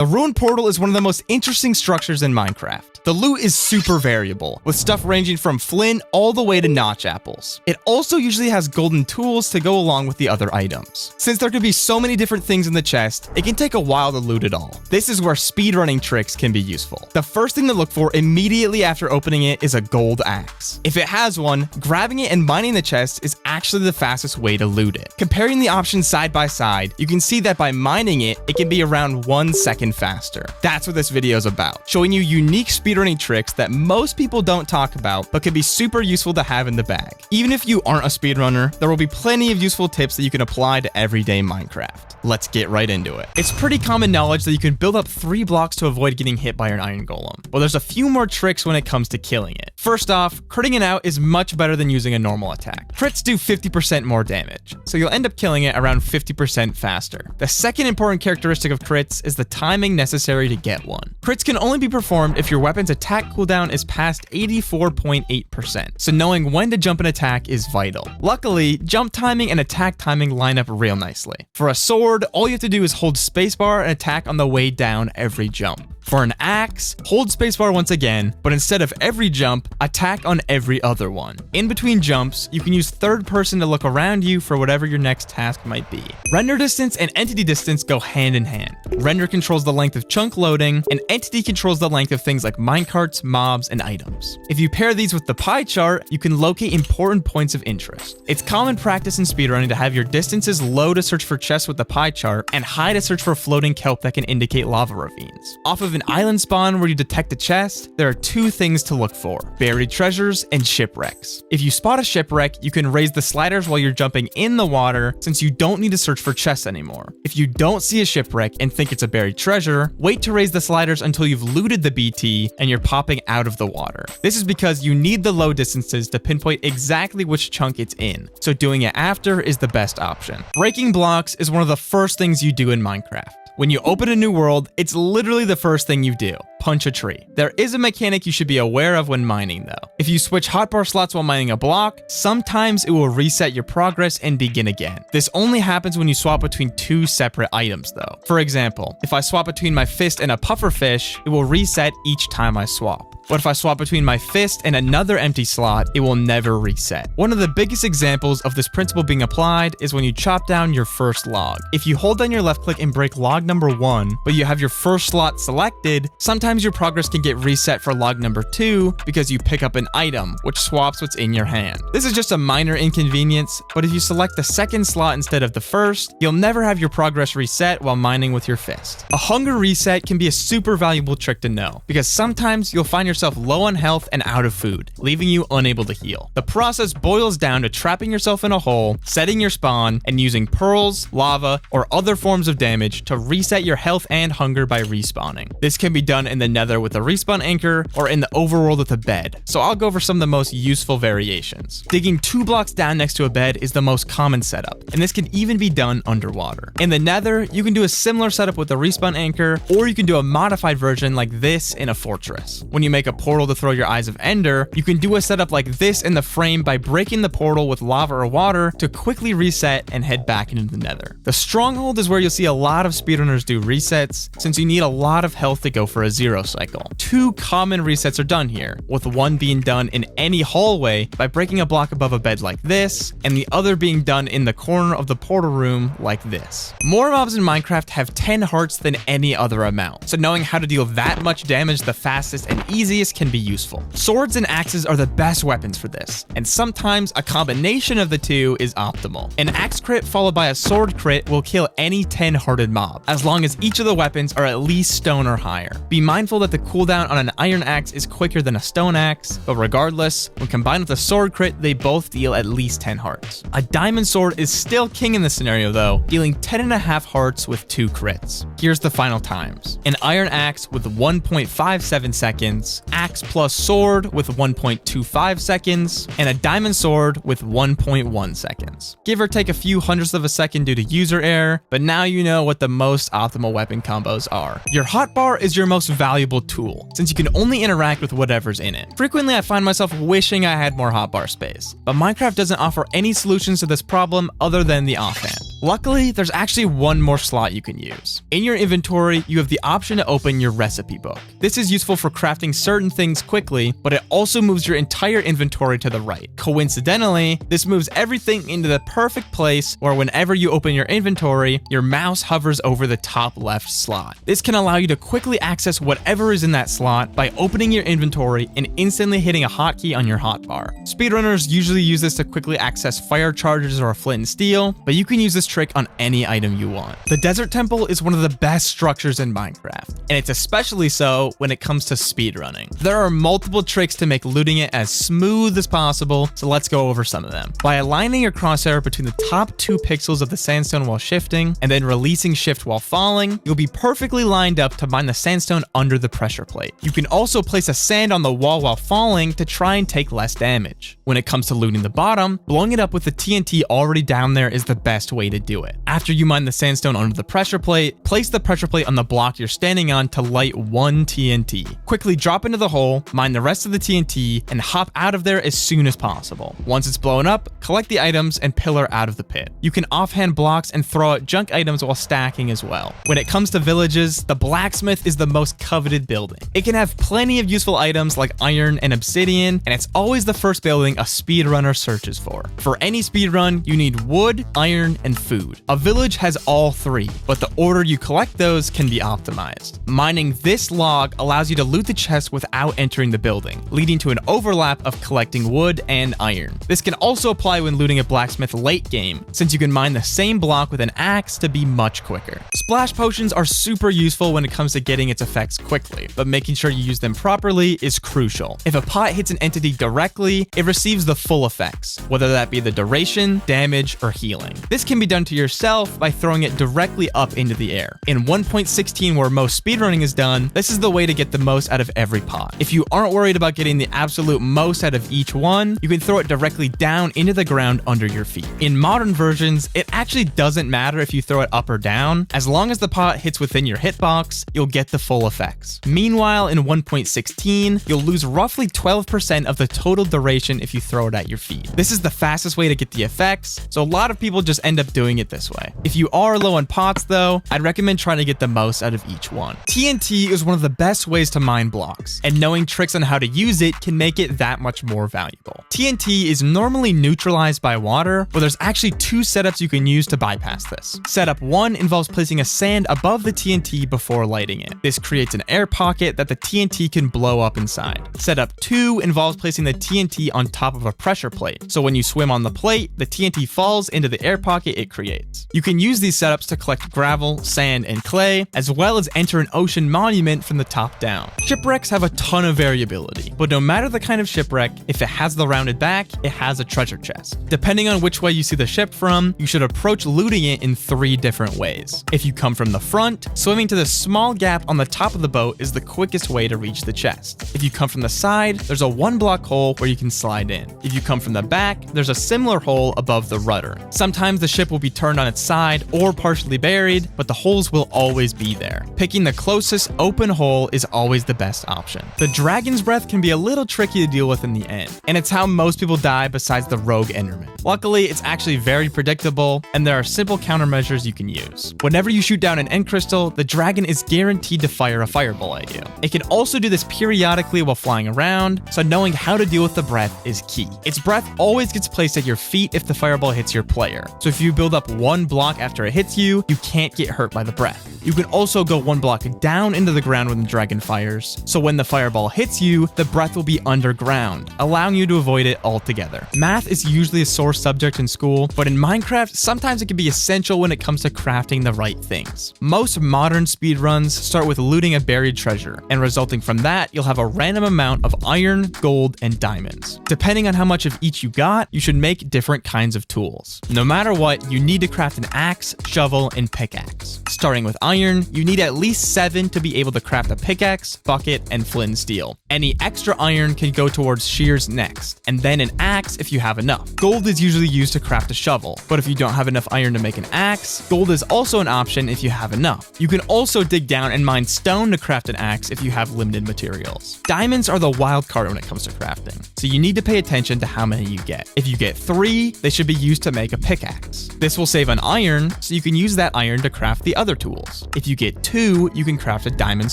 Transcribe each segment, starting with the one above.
The ruined portal is one of the most interesting structures in Minecraft. The loot is super variable, with stuff ranging from flint all the way to notch apples. It also usually has golden tools to go along with the other items. Since there could be so many different things in the chest, it can take a while to loot it all. This is where speedrunning tricks can be useful. The first thing to look for immediately after opening it is a gold axe. If it has one, grabbing it and mining the chest is actually the fastest way to loot it. Comparing the options side by side, you can see that by mining it, it can be around 1 second faster. That's what this video is about, showing you unique speedrunning tricks that most people don't talk about, but can be super useful to have in the bag. Even if you aren't a speedrunner, there will be plenty of useful tips that you can apply to everyday Minecraft. Let's get right into it. It's pretty common knowledge that you can build up 3 blocks to avoid getting hit by an iron golem. Well, there's a few more tricks when it comes to killing it. First off, critting it out is much better than using a normal attack. Crits do 50% more damage, so you'll end up killing it around 50% faster. The second important characteristic of crits is the timing necessary to get one. Crits can only be performed if your weapon's attack cooldown is past 84.8%, so knowing when to jump an attack is vital. Luckily, jump timing and attack timing line up real nicely. For a sword, all you have to do is hold spacebar and attack on the way down every jump. For an axe, hold spacebar once again, but instead of every jump, attack on every other one. In between jumps, you can use third person to look around you for whatever your next task might be. Render distance and entity distance go hand in hand. Render controls the length of chunk loading, and entity controls the length of things like minecarts, mobs, and items. If you pair these with the pie chart, you can locate important points of interest. It's common practice in speedrunning to have your distances low to search for chests with the pie chart, and high to search for floating kelp that can indicate lava ravines. Off of an island spawn where you detect a chest, there are 2 things to look for: buried treasures and shipwrecks. If you spot a shipwreck, you can raise the sliders while you're jumping in the water, since you don't need to search for chests anymore. If you don't see a shipwreck and think it's a buried treasure, wait to raise the sliders until you've looted the BT and you're popping out of the water. This is because you need the low distances to pinpoint exactly which chunk it's in, so doing it after is the best option. Breaking blocks is one of the first things you do in Minecraft. When you open a new world, it's literally the first thing you do. Punch a tree. There is a mechanic you should be aware of when mining though. If you switch hotbar slots while mining a block, sometimes it will reset your progress and begin again. This only happens when you swap between 2 separate items though. For example, if I swap between my fist and a pufferfish, it will reset each time I swap. But if I swap between my fist and another empty slot, it will never reset. One of the biggest examples of this principle being applied is when you chop down your first log. If you hold down your left click and break log number 1, but you have your first slot selected, sometimes your progress can get reset for log number 2 because you pick up an item, which swaps what's in your hand. This is just a minor inconvenience, but if you select the second slot instead of the first, you'll never have your progress reset while mining with your fist. A hunger reset can be a super valuable trick to know, because sometimes you'll find yourself low on health and out of food, leaving you unable to heal. The process boils down to trapping yourself in a hole, setting your spawn, and using pearls, lava, or other forms of damage to reset your health and hunger by respawning. This can be done in the nether with a respawn anchor or in the overworld with a bed, so I'll go over some of the most useful variations. Digging 2 blocks down next to a bed is the most common setup, and this can even be done underwater. In the nether, you can do a similar setup with a respawn anchor, or you can do a modified version like this in a fortress. When you make a portal to throw your Eyes of Ender, you can do a setup like this in the frame by breaking the portal with lava or water to quickly reset and head back into the nether. The stronghold is where you'll see a lot of speedrunners do resets, since you need a lot of health to go for a 0 cycle. 2 common resets are done here, with one being done in any hallway by breaking a block above a bed like this, and the other being done in the corner of the portal room like this. More mobs in Minecraft have 10 hearts than any other amount, so knowing how to deal that much damage the fastest and easiest can be useful. Swords and axes are the best weapons for this, and sometimes a combination of the 2 is optimal. An axe crit followed by a sword crit will kill any 10-hearted mob, as long as each of the weapons are at least stone or higher. Be mindful that the cooldown on an iron axe is quicker than a stone axe, but regardless, when combined with a sword crit, they both deal at least 10 hearts. A diamond sword is still king in this scenario though, dealing 10.5 hearts with 2 crits. Here's the final times. An iron axe with 1.57 seconds, axe plus sword with 1.25 seconds, and a diamond sword with 1.1 seconds. Give or take a few hundredths of a second due to user error, but now you know what the most optimal weapon combos are. Your hotbar is your most valuable tool, since you can only interact with whatever's in it. Frequently, I find myself wishing I had more hotbar space, but Minecraft doesn't offer any solutions to this problem other than the offhand. Luckily, there's actually one more slot you can use. In your inventory, you have the option to open your recipe book. This is useful for crafting certain things quickly, but it also moves your entire inventory to the right. Coincidentally, this moves everything into the perfect place where whenever you open your inventory, your mouse hovers over the top left slot. This can allow you to quickly access whatever is in that slot by opening your inventory and instantly hitting a hotkey on your hotbar. Speedrunners usually use this to quickly access fire charges or a flint and steel, but you can use this trick on any item you want. The Desert Temple is one of the best structures in Minecraft, and it's especially so when it comes to speedrunning. There are multiple tricks to make looting it as smooth as possible, so let's go over some of them. By aligning your crosshair between the top 2 pixels of the sandstone while shifting, and then releasing shift while falling, you'll be perfectly lined up to mine the sandstone under the pressure plate. You can also place a sand on the wall while falling to try and take less damage. When it comes to looting the bottom, blowing it up with the TNT already down there is the best way to do it. After you mine the sandstone under the pressure plate, place the pressure plate on the block you're standing on to light 1 TNT. Quickly drop into the hole, mine the rest of the TNT, and hop out of there as soon as possible. Once it's blown up, collect the items and pillar out of the pit. You can offhand blocks and throw out junk items while stacking as well. When it comes to villages, the blacksmith is the most coveted building. It can have plenty of useful items like iron and obsidian, and it's always the first building a speedrunner searches for. For any speedrun, you need wood, iron, and food. A village has all 3, but the order you collect those can be optimized. Mining this log allows you to loot the chest without entering the building, leading to an overlap of collecting wood and iron. This can also apply when looting a blacksmith late game, since you can mine the same block with an axe to be much quicker. Splash potions are super useful when it comes to getting its effects quickly, but making sure you use them properly is crucial. If a pot hits an entity directly, it receives the full effects, whether that be the duration, damage, or healing. This can be done to yourself by throwing it directly up into the air. In 1.16, where most speedrunning is done, this is the way to get the most out of every pot. If you aren't worried about getting the absolute most out of each one, you can throw it directly down into the ground under your feet. In modern versions, it actually doesn't matter if you throw it up or down. As long as the pot hits within your hitbox, you'll get the full effects. Meanwhile, in 1.16, you'll lose roughly 12% of the total duration if you throw it at your feet. This is the fastest way to get the effects, so a lot of people just end up doing it this way. If you are low on pots though, I'd recommend trying to get the most out of each one. TNT is one of the best ways to mine blocks, and knowing tricks on how to use it can make it that much more valuable. TNT is normally neutralized by water, but there's actually 2 setups you can use to bypass this. Setup 1 involves placing a sand above the TNT before lighting it. This creates an air pocket that the TNT can blow up inside. Setup 2 involves placing the TNT on top of a pressure plate, so when you swim on the plate, the TNT falls into the air pocket it creates. You can use these setups to collect gravel, sand, and clay, as well as enter an ocean monument from the top down. Shipwrecks have a ton of variability, but no matter the kind of shipwreck, if it has the rounded back, it has a treasure chest. Depending on which way you see the ship from, you should approach looting it in 3 different ways. If you come from the front, swimming to the small gap on the top of the boat is the quickest way to reach the chest. If you come from the side, there's a 1-block hole where you can slide in. If you come from the back, there's a similar hole above the rudder. Sometimes the ship will be turned on its side or partially buried, but the holes will always be there. Picking the closest open hole is always the best option. The dragon's breath can be a little tricky to deal with in the end, and it's how most people die besides the rogue enderman. Luckily, it's actually very predictable, and there are simple countermeasures you can use. Whenever you shoot down an end crystal, the dragon is guaranteed to fire a fireball at you. It can also do this periodically while flying around, so knowing how to deal with the breath is key. Its breath always gets placed at your feet if the fireball hits your player, so if you build up 1 block after it hits you, you can't get hurt by the breath. You can also go 1 block down into the ground when the dragon fires, so when the fireball hits you, the breath will be underground, allowing you to avoid it altogether. Math is usually a sore subject in school, but in Minecraft, sometimes it can be essential when it comes to crafting the right things. Most modern speedruns start with looting a buried treasure, and resulting from that, you'll have a random amount of iron, gold, and diamonds. Depending on how much of each you got, you should make different kinds of tools. No matter what, you need to craft an axe, shovel, and pickaxe. Starting with iron, you need at least 7 to be able to craft a pickaxe, bucket, and flint and steel. Any extra iron can go towards shears next, and then an axe if you have enough. Gold is usually used to craft a shovel, but if you don't have enough iron to make an axe, gold is also an option if you have enough. You can also dig down and mine stone to craft an axe if you have limited materials. Diamonds are the wild card when it comes to crafting, so you need to pay attention to how many you get. If you get 3, they should be used to make a pickaxe. This This will save an iron, so you can use that iron to craft the other tools. If you get 2, you can craft a diamond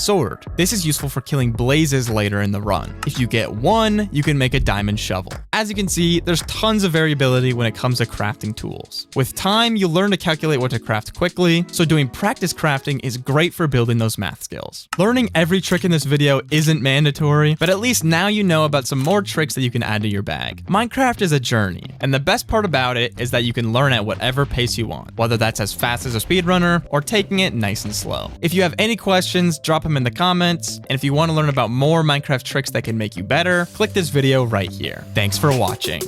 sword. This is useful for killing blazes later in the run. If you get 1, you can make a diamond shovel. As you can see, there's tons of variability when it comes to crafting tools. With time, you'll learn to calculate what to craft quickly, so doing practice crafting is great for building those math skills. Learning every trick in this video isn't mandatory, but at least now you know about some more tricks that you can add to your bag. Minecraft is a journey, and the best part about it is that you can learn at whatever pace you want, whether that's as fast as a speedrunner or taking it nice and slow. If you have any questions, drop them in the comments, and if you want to learn about more Minecraft tricks that can make you better, click this video right here. Thanks for watching.